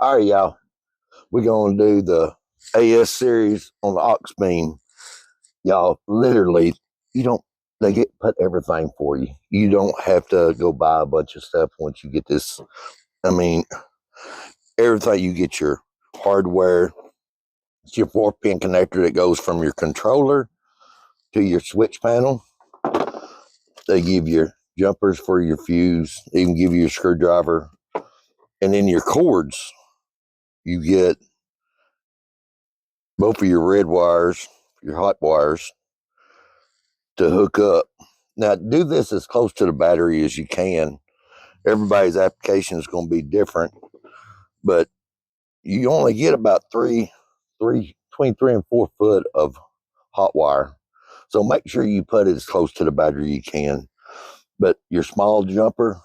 All right, y'all. We're going to do the AS series on the Auxbeam. Y'all, literally, you don't, they get put everything for you. You don't have to go buy a bunch of stuff once you get this. I mean, everything you get your hardware, it's your 4-pin connector that goes from your controller to your switch panel. They give you jumpers for your fuse, they even give you a screwdriver. And then your cords, you get both of your red wires, your hot wires to hook up. Now, do this as close to the battery as you can. Everybody's application is going to be different, but you only get about between 3 and 4 foot of hot wire. So make sure you put it as close to the battery you can. But your small jumper,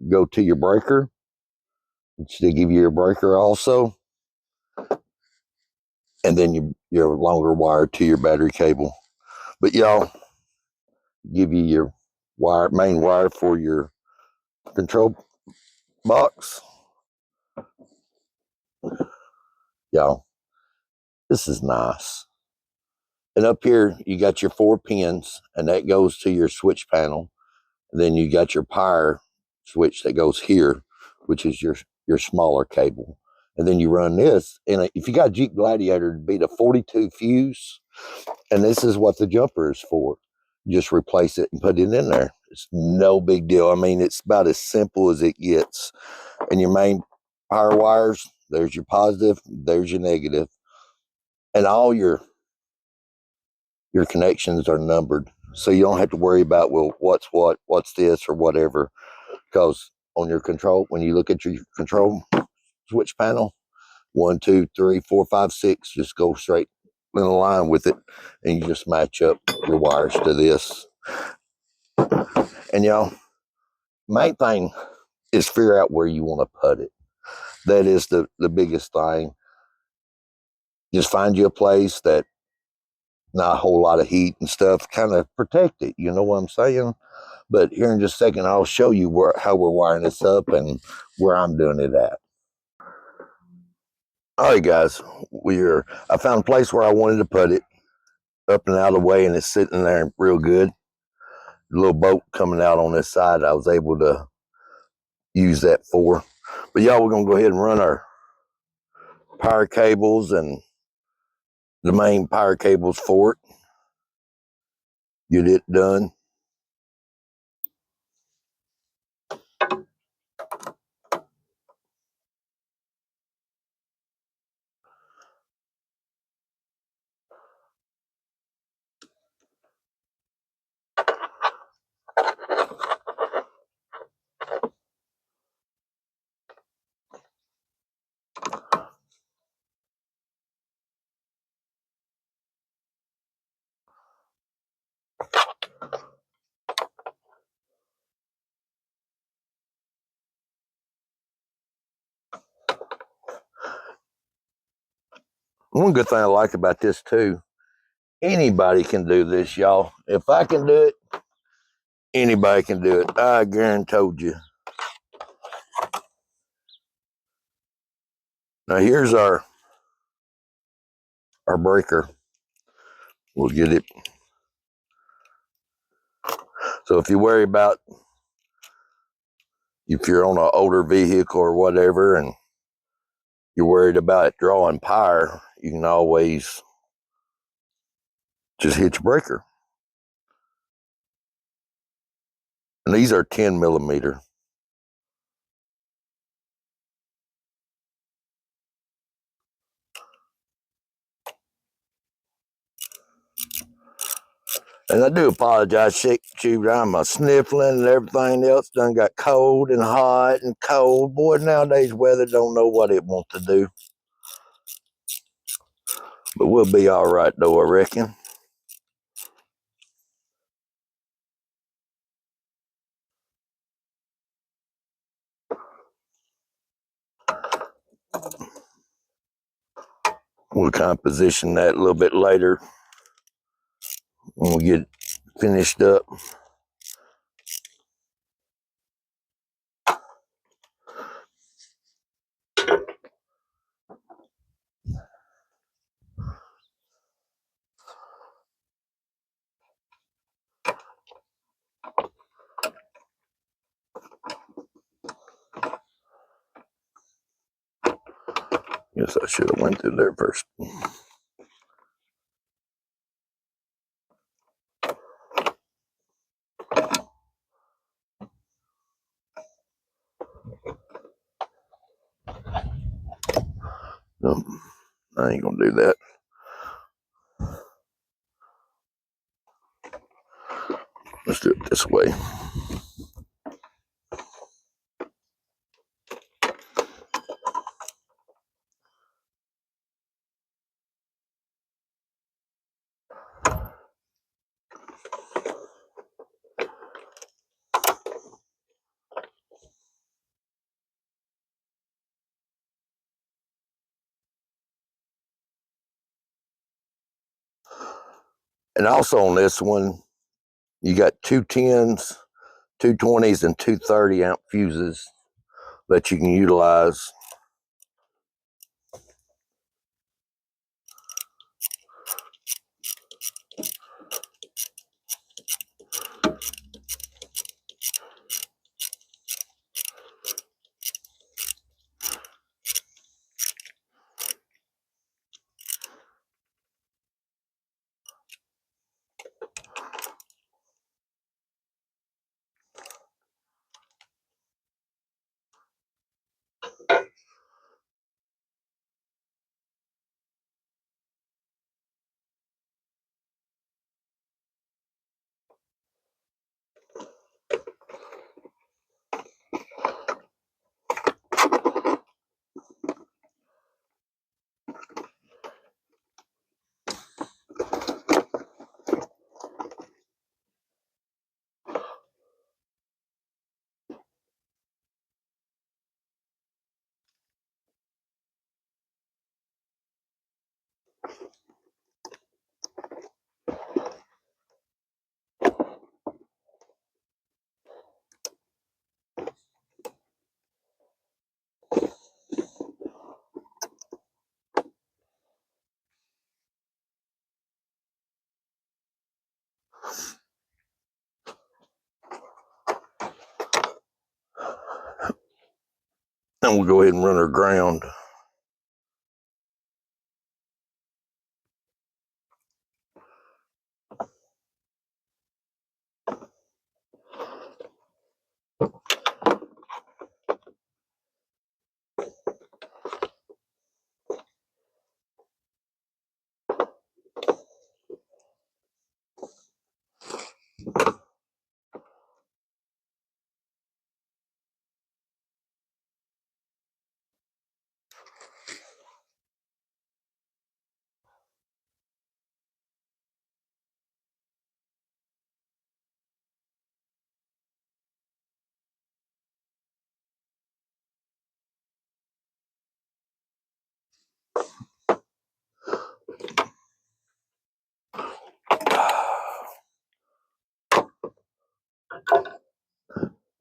go to your breaker, which they give you a breaker also, and then your longer wire to your battery cable. But y'all, give you your main wire for your control box. Y'all, this is nice. And up here, you got your 4 pins, and that goes to your switch panel. And then you got your power switch that goes here, which is your smaller cable. And then you run this. And if you got a Jeep Gladiator, it'd be the 42 fuse. And this is what the jumper is for. Just replace it and put it in there. It's no big deal. I mean, it's about as simple as it gets. And your main power wires, there's your positive, there's your negative. And all your connections are numbered. So you don't have to worry about, well, what's this or whatever. Because on your control, when you look at your control switch panel, 1, 2, 3, 4, 5, 6, just go straight in a line with it, and you just match up your wires to this. And y'all, main thing is figure out where you want to put it. That is the biggest thing. Just find you a place that not a whole lot of heat and stuff, kind of protect it. You know what I'm saying? But here in just a second, I'll show you how we're wiring this up and where I'm doing it at. All right, guys, I found a place where I wanted to put it, up and out of the way, and it's sitting there real good. The little boat coming out on this side, I was able to use that for. But y'all, we're gonna go ahead and run our power cables and the main power cables for it. Get it done. One good thing I like about this too, anybody can do this, y'all. If I can do it, anybody can do it. I guarantee you. Now here's our breaker. We'll get it. So if you worry about if you're on an older vehicle or whatever and you're worried about it drawing power, you can always just hit your breaker. And these are 10 millimeter. And I do apologize, shoot, I'm a sniffling and everything else done got cold and hot and cold. Boy, nowadays weather don't know what it wants to do. But we'll be all right though, I reckon. We'll kind of position that a little bit later when we get finished up. Guess I should have went through there first. No, I ain't gonna do that. Let's do it this way. And also on this one, you got 210s, 220s, and 230 amp fuses that you can utilize. And we'll go ahead and run our ground.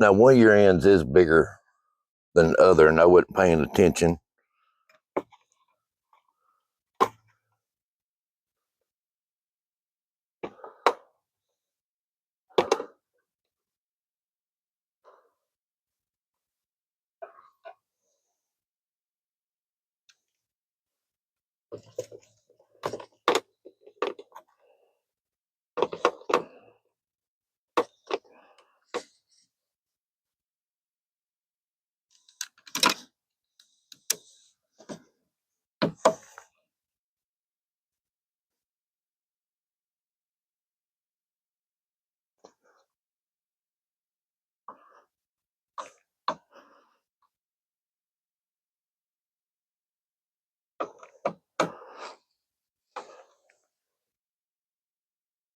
Now, one of your ends is bigger than the other, and I wasn't paying attention.